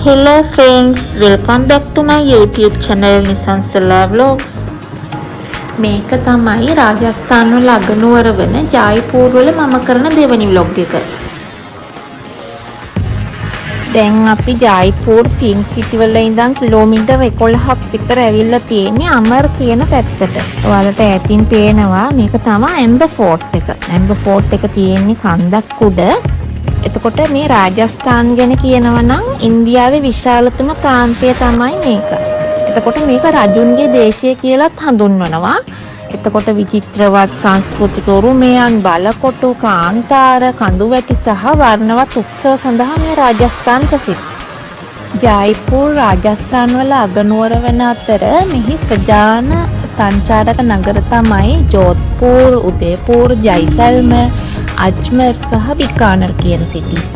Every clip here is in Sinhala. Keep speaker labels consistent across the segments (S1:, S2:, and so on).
S1: Hello friends, welcome back to my YouTube channel Nisansala Vlogs. මේක තමයි රාජස්ථාන වල අගනුවර වන ජයිපුර වල මම කරන දෙවනි vlog එක. දැන් අපි ජයිපුර පින්ක් සිටි වල ඉඳන් කිලෝමීටර් 11ක් විතර ඇවිල්ලා තියෙන්නේ අමර් කියන පැත්තට. ඔයාලට ඈතින් පේනවා මේක තමයි ඇම්බර් ෆෝර්ට් එක. ඇම්බර් ෆෝර්ට් එක තියෙන්නේ කන්දක් උඩ. එතකොට මේ රාජස්ථාන ගැන කියනවා නම් ඉන්දියාවේ විශාලතම ප්‍රාන්තය තමයි මේක. එතකොට මේක රජුන්ගේ දේශය කියලාත් හඳුන්වනවා. එතකොට විචිත්‍රවත් සංස්කෘතික උරුමයන්, බලකොටු, කාන්තාර, කඳුවැටි සහ වර්ණවත් උත්සව සඳහා මේ රාජස්ථාන ප්‍රසිද්ධ. ජයිපුර රාජස්ථාන වල අගනුවර වන අතර මෙහි ප්‍රධාන සංචාරක නගර තමයි ජෝධ්පුර, උදයපුර, ජයිසල්මර්, අජ්මර් සහ බිකානර් කියන සිටිස්.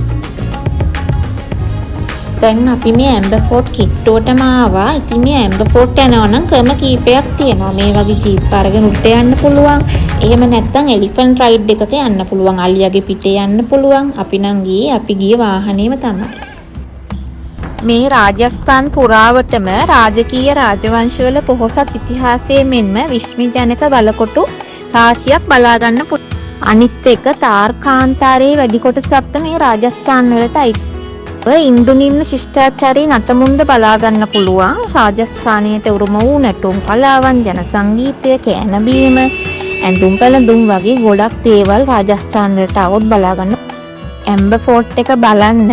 S1: දැන් අපි මේ ඇම්බර් ෆෝර්ට් කිට්ටුවටම ආවා. ඉතින් මේ ඇම්බර් ෆෝර්ට් යනවා නම් ක්‍රම කීපයක් තියෙනවා. මේ වගේ ජීප් අරගෙන උඩට යන්න පුළුවන්. එහෙම නැත්නම් එලිෆන්ට් රයිඩ් එකක යන්න පුළුවන්. අලියාගේ පිටේ යන්න පුළුවන්. අපි ගියේ වාහනේම තමයි. මේ රාජස්ථාන් පුරාවටම රාජකීය රාජවංශවල පොහොසත් ඉතිහාසයේ මෙන්ම විශ්මයජනක බලකොටු රාශියක් බලා ගන්න පුළුවන්. අනිත් එක තාර්කාන්තාරයේ වැඩි කොටසක් මේ රාජස්ථාන වලට අයිති. ඉන්දු නිම්න ශිෂ්ටාචාරී නටමුන්ද බලා ගන්න පුළුවන්. රාජස්ථානයට උරුම වූ නැටුම් කලාවන්, ජන සංගීතය, කෑම බීම, ඇඳුම් පැළඳුම් වගේ ගොඩක් දේවල් රාජස්ථාන වලට આવොත් බලා ගන්න. ඇම්බර් ෆෝර්ට් එක බලන්න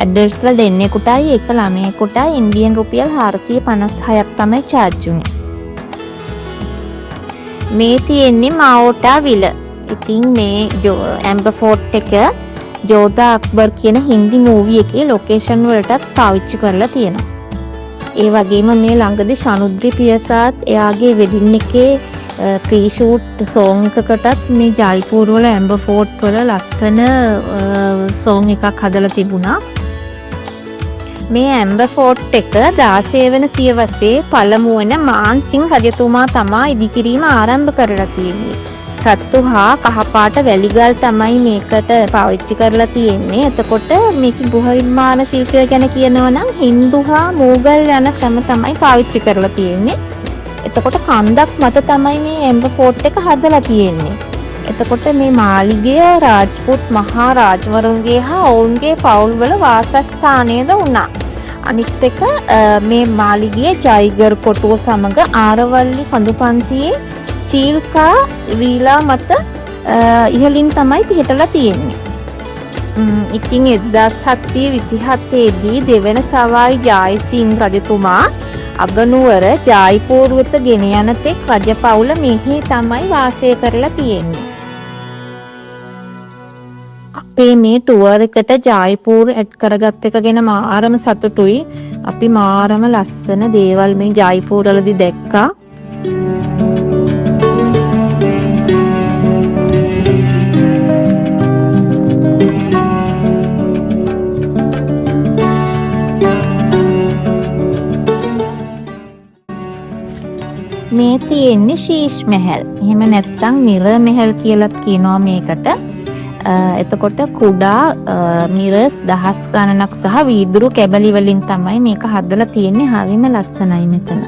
S1: ඇඩල්ට්ස්ලා දෙන්නෙකුටයි එක ළමයෙකුටයි ඉන්දියන් රුපියල් 456ක් තමයි charge උනේ. මේ තියෙන්නේ මාවෝටා විල. ඉතින් මේ ඇම්බර් ෆෝර්ට් එක ජෝධා අක්බර් කියන හින්දි මූවි එකේ ලොකේෂන් වලටත් පාවිච්චි කරලා තියෙනවා. ඒ වගේම මේ ළඟදී ශනුද්‍රි පියසාත් එයාගේ වෙඩින් එකේ ප්‍රී ෂූට් සෝං එකකටත් මේ ජයිපුර වල ඇම්බර් ෆෝර්ට් වල ලස්සන සෝං එකක් හදලා තිබුණා. මේ ඇම්බර් ෆෝර්ට් එක 16 වෙනි සියවසේ පළමු වන මාන් සිං රජතුමා තමයි ඉදිකිරීම ආරම්භ කරලා තියෙන්නේ. රතු හා කහපාට වැලිගල් තමයි මේකට පාවිච්චි කරලා තියෙන්නේ. එතකොට මේකේ ගෘහ නිර්මාණ ශිල්පය ගැන කියනවා නම් හින්දු හා මූගල් යන ක්‍රම තමයි පාවිච්චි කරලා තියෙන්නේ. එතකොට කන්දක් මත තමයි මේ ඇම්බර් ෆෝර්ට් එක හදලා තියෙන්නේ. එතකොට මේ මාලිගය රාජ්පුත් මහා රාජවරුන්ගේ හා ඔවුන්ගේ පවුල්වල වාසස්ථානයද වුණා. අනිත් එක මේ මාලිගයේ ජයිගර් කොටුව සමග ආරවල්ලි කඳුපන්තියේ චීල්කා වීලා මත ඉහළින් තමයි පිහිටලා තියෙන්නේ. ඉතින් 1727 දී දෙවන සවායි ජයසිංහ රජතුමා අගනුවර ජයිපුර වෙත ගෙන යන තෙක් රජපෞල මෙහි තමයි වාසය කරලා තියෙන්නේ. අපේ මේ ටුවර් එකට ජයිපුර ඇඩ් කරගත් එක ගැන මාරම සතුටුයි. අපි මාරම ලස්සන දේවල් මේ ජයිපුර වලදී දැක්කා. මේ තියෙන්නේ ශීෂ් මහල්. එහෙම නැත්නම් මිරර් මහල් කියලාත් කියනවා මේකට. එතකොට කුඩා මිරර්ස් දහස් ගණනක් සහ වීදුරු කැබලි වලින් තමයි මේක හදලා තියෙන්නේ. හරිම ලස්සනයි මෙතන.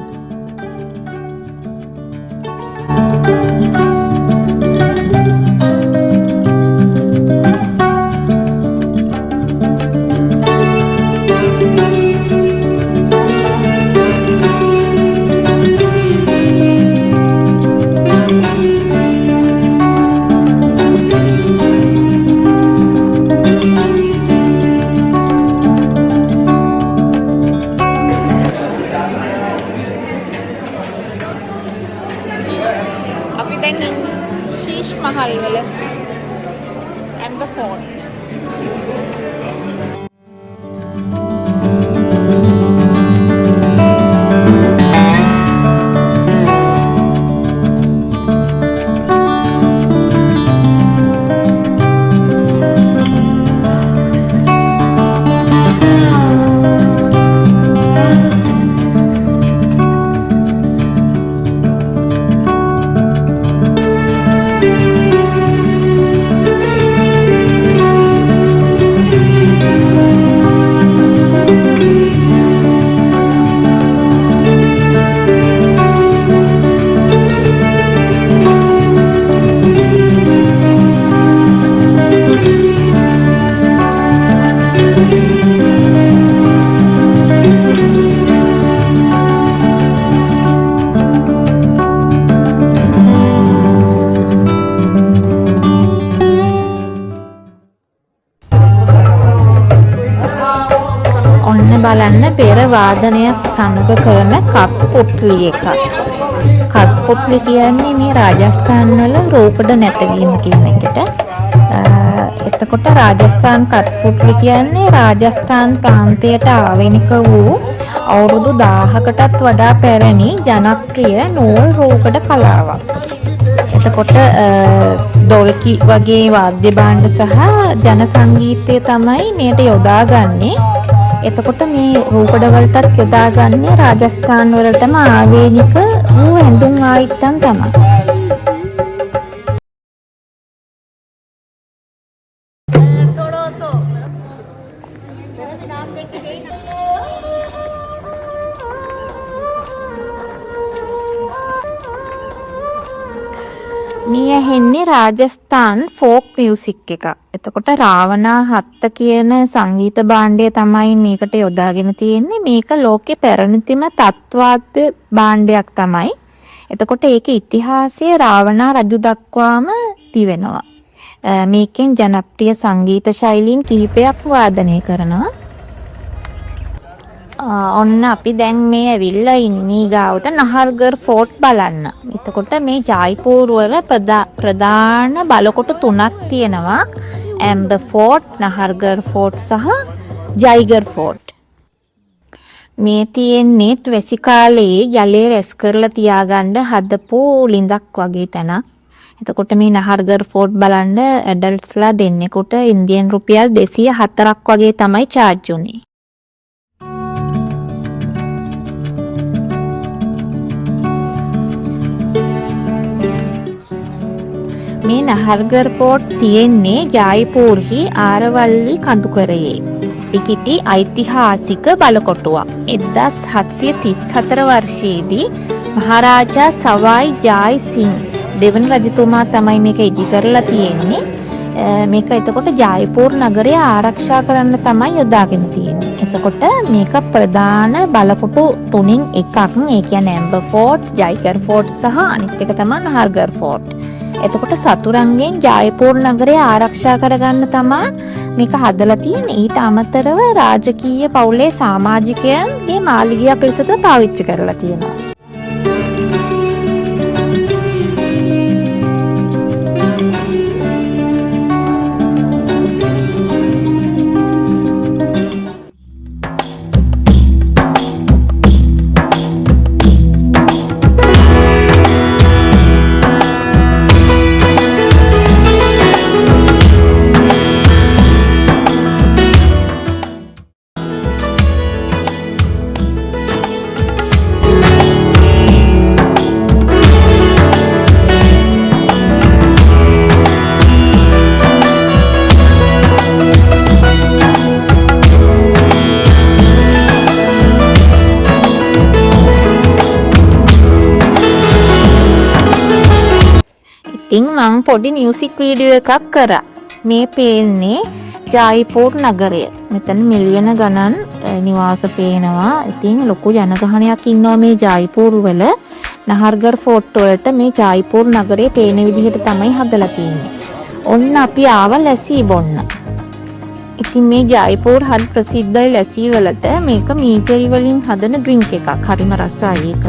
S1: ශීෂ් මහල් වල ඇම්බර් ෆෝර්ට්. පෙර වාදනයක් සමග කරන කත්පොත්ලි එකක්. කත්පොත්ලි කියන්නේ මේ රාජස්ථාන් වල රෝකඩ නැටවීම කියන එකට. එතකොට රාජස්ථාන් කත්පොත්ලි කියන්නේ රාජස්ථාන් ප්‍රාන්තයට ආවෙනික වූ අවුරුදු 1000කටත් වඩා පැරණි ජනප්‍රිය නූල් රෝකඩ කලාවක්. එතකොට ඩොල්කි වගේ වාද්‍ය භාණ්ඩ සහ ජන සංගීතය තමයි මේට යොදාගන්නේ. එතකොට මේ රූකඩ වලටත් යොදාගන්නේ රාජස්ථාන් වලටම ආවේනික වූ ඇඳුම් ආයිත්තන් තමයි. මේ ඇහෙන්නේ රාජස්ථාන් ෆෝක් මියුසික් එකක්. එතකොට රාවණා හත්ත කියන සංගීත භාණ්ඩය තමයි මේකට යොදාගෙන තියෙන්නේ. මේක ලෝකේ පැරණිතම තත්වාද්‍ය භාණ්ඩයක් තමයි. එතකොට ඒකේ ඉතිහාසය රාවණා රජු දක්වාම තිබෙනවා. මේකෙන් ජනප්‍රිය සංගීත ශෛලීන් කිහිපයක් වාදනය කරනවා. ඔන්න අපි දැන් මේ ඇවිල්ලා ඉන්නේ ගාවට නහර්ගර් ෆෝර්ට් බලන්න. එතකොට මේ ජයිපූර් වල ප්‍රධාන බලකොටු තුනක් තියෙනවා. ඇම්බර් ෆෝර්ට්, නහර්ගර් ෆෝර්ට් සහ ජයිගර් ෆෝර්ට්. මේ තියෙන්නේ වැසි කාලේ ජලය රැස් කරලා තියාගන්න හදපු ලිඳක් වගේ තැනක්. එතකොට මේ නහර්ගර් ෆෝර්ට් බලන්න ඇඩල්ට්ස්ලා දෙන්නෙකුට ඉන්දියන් රුපියල් 204ක් වගේ තමයි charge උනේ. මේ නහර්ගර් ෆෝර්ට් තියෙන්නේ ජයිපූර්හි ආරවල්ලි කඳුකරයේ පිහිටි ඓතිහාසික බලකොටුවක්. 1734 වර්ෂයේදී මහරජා සවායි ජයි සිං දෙවන රජතුමා තමයි මේක ඉදි කරලා තියෙන්නේ. මේක එතකොට ජයිපූර් නගරය ආරක්ෂා කරන්න තමයි යොදාගෙන තියෙන්නේ. එතකොට මේක ප්‍රධාන බලකොටු තුنين එකක්. ඒ කියන්නේ ඇම්බර් ෆෝර්ට්, ජයිගර් ෆෝර්ට් සහ අනිත් එක තමයි නහර්ගර් ෆෝර්ට්. එතකොට සතුරන්ගෙන් ජයපූර් නගරය ආරක්ෂා කරගන්න තමයි මේක හදලා තියෙන්නේ. ඊට අමතරව රාජකීය පවුලේ සමාජිකයන්ගේ මාලිගයක් ලෙසද පාවිච්චි කරලා තියෙනවා. ඉතින් මම පොඩි මියුසික් වීඩියෝ එකක් කරා. මේ පේන්නේ ජයිපූර් නගරය. මෙතන මිලියන ගණන් නිවාස පේනවා. ඉතින් ලොකු ජනගහනයක් ඉන්නවා මේ ජයිපූර් වල. නහර්ගර් ෆෝර්ට් වලට මේ ජයිපූර් නගරේ පේන විදිහට තමයි හදලා තියෙන්නේ. ඔන්න අපි ආවා ලැසි බොන්න. ඉතින් මේ ජයිපූර් හරි ප්‍රසිද්ධයි ලැසි වලට. මේක මීටරි වලින් හදන ඩ්‍රින්ක් එකක්. හරිම රසයි ඒක.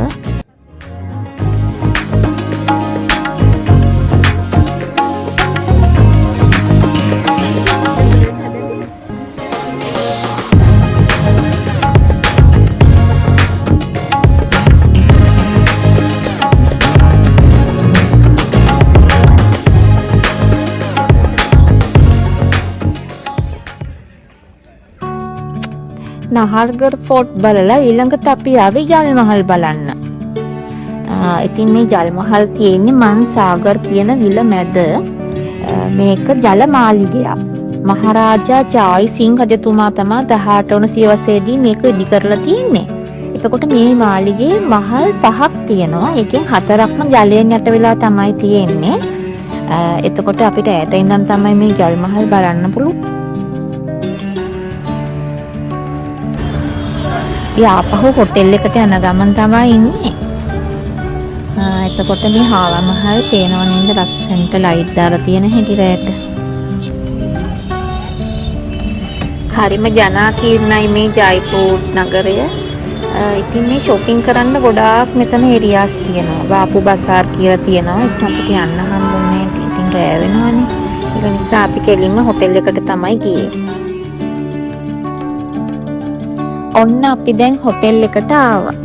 S1: නහර්ගර් ෆෝර්ට් බලලා ඊළඟට අපි ආවේ ජල් මහල් බලන්න. ඉතින් මේ ජල් මහල් තියෙන්නේ මන් සාගර් කියන විල මැද. මේක ජල මාලිගයක්. මහරජා ජයි සිං රජතුමා තමයි 18 වන සියවසේදී මේක ඉදි කරලා තියෙන්නේ. එතකොට මේ මාලිගයේ මහල් 5ක් තියෙනවා. ඒකෙන් 4ක්ම ජලයෙන් යට වෙලා තමයි තියෙන්නේ. එතකොට අපිට ඈත ඉඳන් තමයි මේ ජල් මහල් බලන්න පුළුවන්. ආපහු හොටෙල් එකට යන ගමන් තමයි ඉන්නේ. එතකොට මේ හාවා මහල් පේනව නේද ලස්සනට ලයිට් දාලා තියෙන හැටි රැට. හරිම ජනාකීර්ණයි මේ ජයිපූර් නගරය. ඉතින් මේ shopping කරන්න ගොඩාක් මෙතන ඒරියාස් තියෙනවා. වාපු බසාර් කියලා තියෙනවා. ඉතින් අපිට යන්න හම්බුනේ ඉතින් රෑ වෙනවනේ. ඒක නිසා අපි කෙලින්ම හොටෙල් එකට තමයි ගියේ. ඔන්න අපි දැන් හොටෙල් එකට ආවා.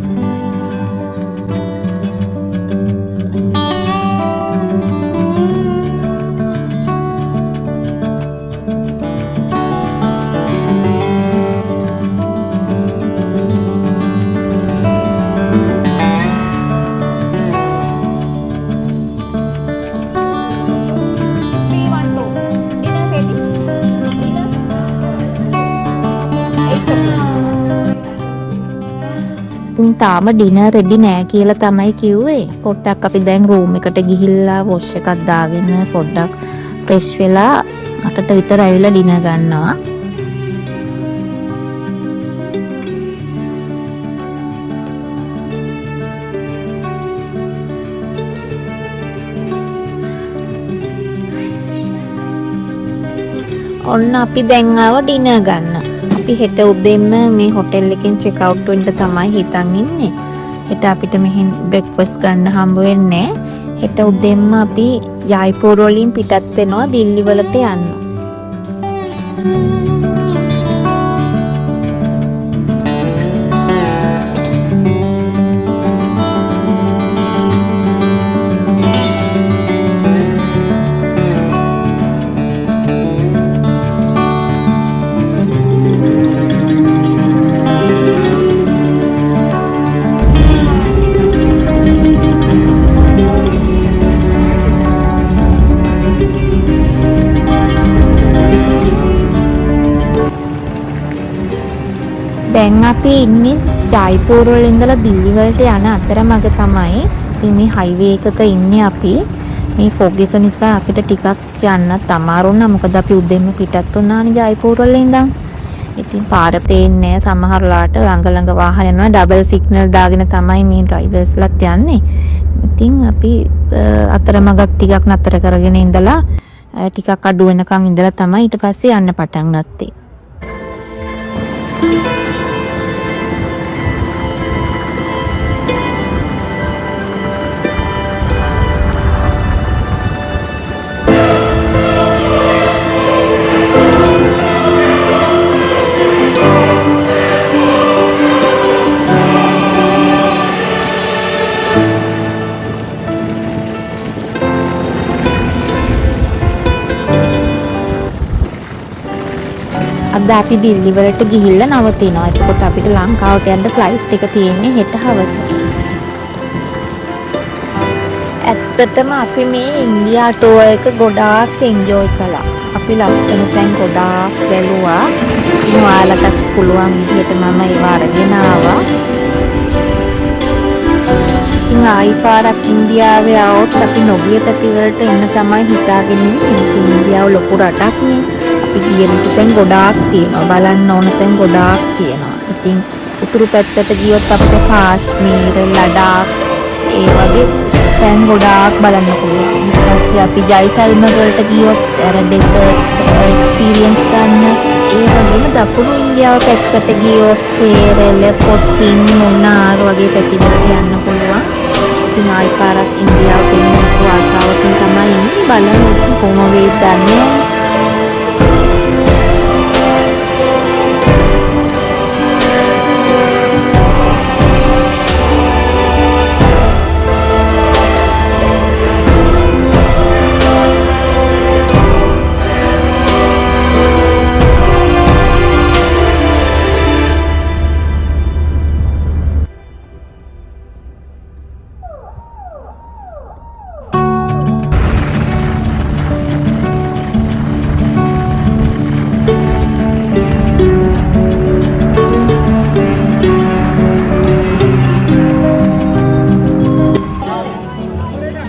S1: තාම ඩිනර් රෙඩි නෑ කියලා තමයි කිව්වේ. පොඩ්ඩක් අපි දැන් රූම් එකට ගිහිල්ලා වොෂ් එකක් දාගෙන පොඩ්ඩක් ෆ්‍රෙෂ් වෙලා 8ට විතර ඇවිල්ලා ඩිනර් ගන්නවා. ඔන්න අපි දැන් ආව ඩිනර් ගන්න. අපි හෙට උදේම මේ හොටෙල් එකෙන් චෙක් අවුට් වෙන්න තමයි හිතන් ඉන්නේ. හෙට අපිට මෙහෙන් බ්‍රෙක්ෆාස්ට් ගන්න හම්බ වෙන්නේ. හෙට උදේම අපි ජයිපූර් වලින් පිටත් වෙනවා දිල්ලි වලට යන්න. දැන් අපි ඉන්නේ ජයිපූර් වල ඉඳලා දිල්ලි වලට යන අතරමඟ තමයි. ඉතින් මේ හයිවේ එකක ඉන්නේ අපි. මේ ෆොග් එක නිසා අපිට ටිකක් යන්නත් අමාරු වුණා. මොකද අපි උදේම පිටත් වුණානේ ජයිපූර් වල ඉඳන්. ඉතින් පාර පේන්නේ සමහර ලාට ළඟ වාහන යනවා. ඩබල් සිග්නල් දාගෙන තමයි මේ ඩ්‍රයිවර්ස්ලාත් යන්නේ. ඉතින් අපි අතරමඟක් ටිකක් නතර කරගෙන ඉඳලා ටිකක් අඩු වෙනකන් ඉඳලා තමයි ඊට පස්සේ යන්න පටන් ගත්තේ. අද අපි දිල්ලි වලට ගිහිල්ලා නවතිනවා. එතකොට අපිට ලංකාවට යන්න ෆ්ලයිට් එක තියෙන්නේ හෙට හවස. ඇත්තටම අපි මේ ඉන්දියා ටුවර් එක ගොඩාක් එන්ජොයි කළා. අපි ලස්සන තැන් ගොඩාක් බැලුවා. ඉතින් ඔයාලටත් පුළුවන් විදිහට මම ඒව අරගෙන ආවා. ඉතින් ආයි පාරක් ඉන්දියාවේ આવොත් අපි නොගිය පැතිවලට එන්න තමයි හිතාගෙන ඉන්නේ. ඉන්දියාව ලොකු රටක් නේ. අපි කියන තැන් ගොඩාක් තියෙනවා. බලන්න ඕන තැන් ගොඩාක් තියෙනවා. ඉතින් උතුරු පැත්තට ගියොත් අපිට කාශ්මීර, ලඩාක් ඒ වගේ තැන් ගොඩාක් බලන්න පුළුවන්. ඊට පස්සේ අපි ජයිසල්මර් වලට ගියොත් අර ඩෙසර්ට් එක්ස්පීරියන්ස් ගන්න. ඒ වගේම දකුණු ඉන්දියාව පැත්තට ගියොත් කේරළ, කොචින්, මුන්නාර් වගේ පැතිවලට යන්න පුළුවන්. ඉතින් ආයි පාරක් ඉන්දියාවට එන්න ආසාවකින් තමයි ඉන්නේ. බලන්න ඉතින් කොහොම වේද දන්නේ.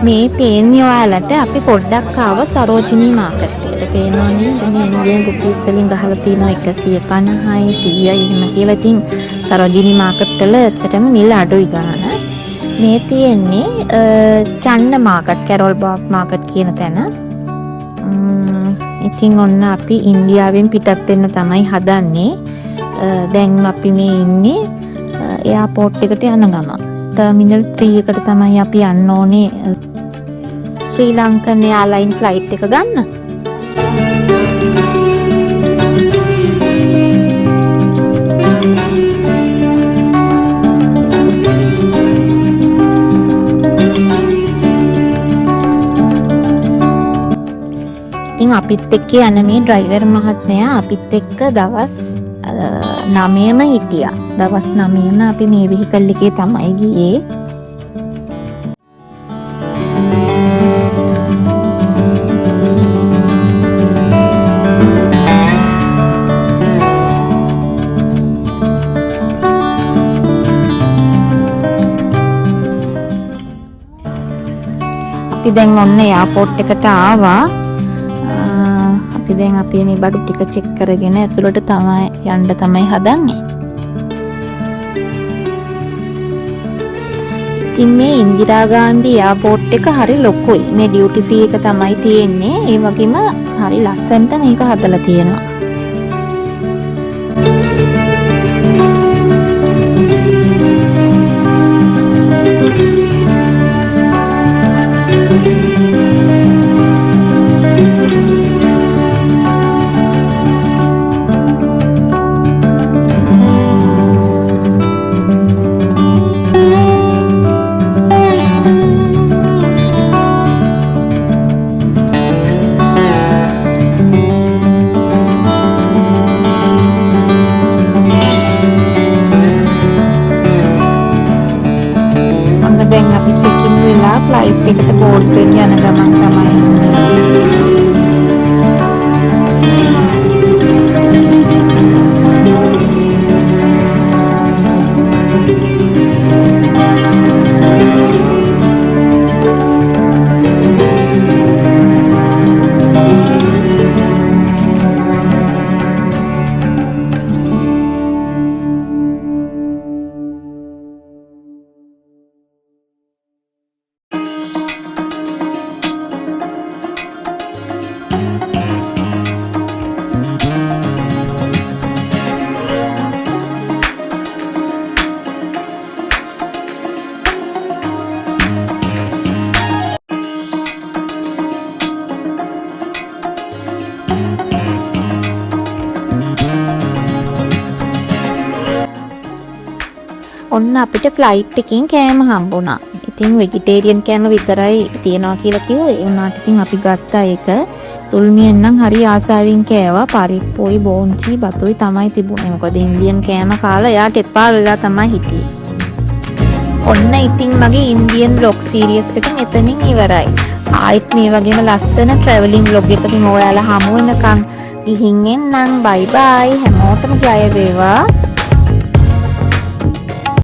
S1: මේ පේන්නේ ඔයාලට අපි පොඩ්ඩක් ආව සරෝජිනී මාකට් එකට. පේනවනේ මේ ඉන්දියන් රුපීස් වලින් ගහලා තියෙනවා 150යි 100යි එහෙම කියලා. ඉතින් සරෝජිනී මාකට් වල ඇත්තටම මිල අඩුයි ගන්න. මේ තියෙන්නේ චන්න මාකට්, කැරෝල් බාග් මාකට් කියන තැන. ඉතින් ඔන්න අපි ඉන්දියාවෙන් පිටත් වෙන්න තමයි හදන්නේ. දැන් අපි මේ ඉන්නේ එයාපෝට් එකට යන ගමන්. ටර්මිනල් 3 එකට තමයි අපි යන්න ඕනේ ශ්‍රී ලංකන් එයාලයින් ෆ්ලයිට් එක ගන්න. ඉතින් අපිත් එක්ක යන මේ ඩ්‍රයිවර් මහත්මයා අපිත් එක්ක දවස් 9ම හිටියා. දවස් 9ම අපි මේ වෙහිකල් එකේ තමයි ගියේ. අපි දැන් ඔන්න එයාපෝට් එකට ආවා. අපි දැන් අපේ මේ බඩු ටික චෙක් කරගෙන ඇතුළට තමයි යන්න තමයි හදන්නේ. ඉතින් මේ ඉන්දිරා ගාන්ධි එයාපෝට් එක හරි ලොකුයි. මේ ඩියුටි ෆ්‍රී එක තමයි තියෙන්නේ. ඒ වගේම හරි ලස්සනට මේක හදලා තියෙනවා. දැන් අපි චෙක් ඉන් වෙලා ෆ්ලයිට් එකට බෝඩ් වෙන්න යන ගමන් තමයි ඉන්නේ. ඔන්න අපිට ෆ්ලයිට් එකෙන් කෑම හම්බුණා. ඉතින් වෙජිටේරියන් කෑම විතරයි තියනවා කියලා කිව්වා. ඒ වුණාට ඉතින් අපි ගත්තා ඒක. තුල්මියෙන් නම් හරි ආසාවෙන් කෑවා. පරිප්පුයි බෝන්චි බතුයි තමයි තිබුණේ. මොකද ඉන්දියන් කෑම කාලා එයාට එපා වෙලා තමයි හිටියේ. ඔන්න ඉතින් මගේ ඉන්දියන් vlog series එක මෙතනින් ඉවරයි. ආයෙත් මේ වගේම ලස්සන traveling vlog එකකින් ඔයාලා හමු වෙනකන් ගිහින් එන්නම්. bye bye. හැමෝටම ජය වේවා.